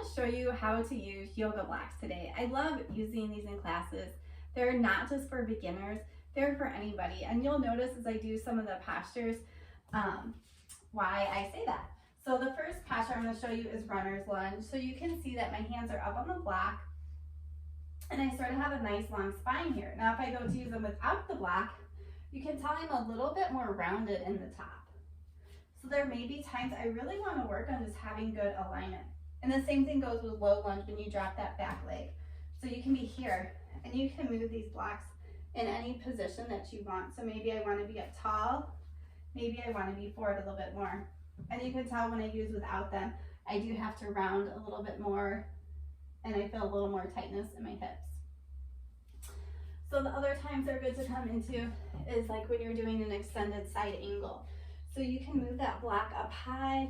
to show you how to use yoga blocks today. I love using these in classes. They're not just for beginners, they're for anybody. And you'll notice as I do some of the postures, why I say that. So the first posture I'm going to show you is runner's lunge. So you can see that my hands are up on the block and I sort of have a nice long spine here. Now if I go to use them without the block, you can tell I'm a little bit more rounded in the top. So there may be times I really want to work on just having good alignment. And the same thing goes with low lunge when you drop that back leg. So you can be here and you can move these blocks in any position that you want. So maybe I want to be up tall, maybe I want to be forward a little bit more. And you can tell when I use without them, I do have to round a little bit more and I feel a little more tightness in my hips. So the other times they're good to come into is like when you're doing an extended side angle. So you can move that block up high,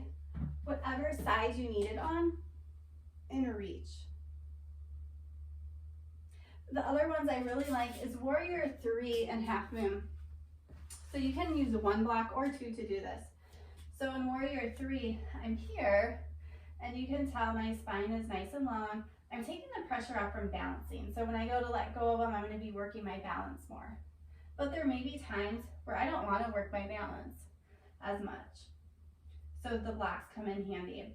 whatever side you need it on, and reach. The other ones I really like is Warrior 3 and Half Moon. So you can use one block or two to do this. So in Warrior 3, I'm here, and you can tell my spine is nice and long. I'm taking the pressure off from balancing. So when I go to let go of them, I'm going to be working my balance more. But there may be times where I don't want to work my balance as much. So the blocks come in handy.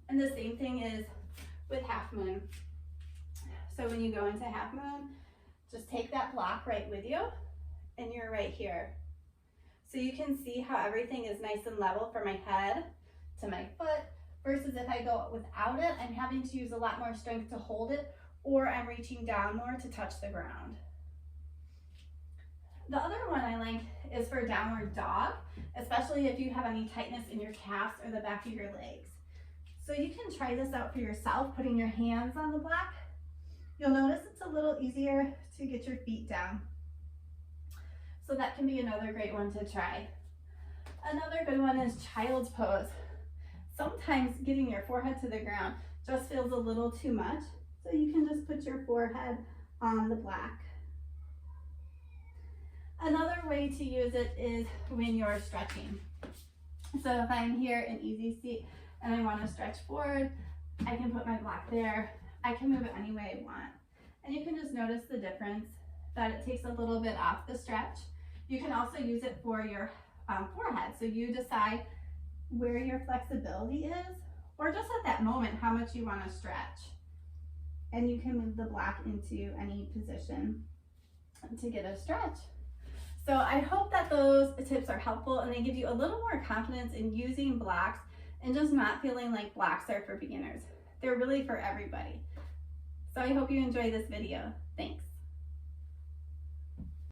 And the same thing is with Half Moon. So when you go into Half Moon, just take that block right with you and you're right here. So you can see how everything is nice and level from my head to my foot, versus if I go without it, I'm having to use a lot more strength to hold it, or I'm reaching down more to touch the ground. The other one I like is for downward dog, especially if you have any tightness in your calves or the back of your legs. So you can try this out for yourself, putting your hands on the block. You'll notice it's a little easier to get your feet down. So that can be another great one to try. Another good one is child's pose. Sometimes getting your forehead to the ground just feels a little too much. So you can just put your forehead on the block. Another way to use it is when you're stretching. So if I'm here in easy seat and I want to stretch forward, I can put my block there. I can move it any way I want. And you can just notice the difference that it takes a little bit off the stretch. You can also use it for your forehead. So you decide where your flexibility is, or just at that moment how much you want to stretch. And you can move the block into any position to get a stretch. So I hope that those tips are helpful and they give you a little more confidence in using blocks and just not feeling like blocks are for beginners. They're really for everybody. So I hope you enjoy this video. Thanks.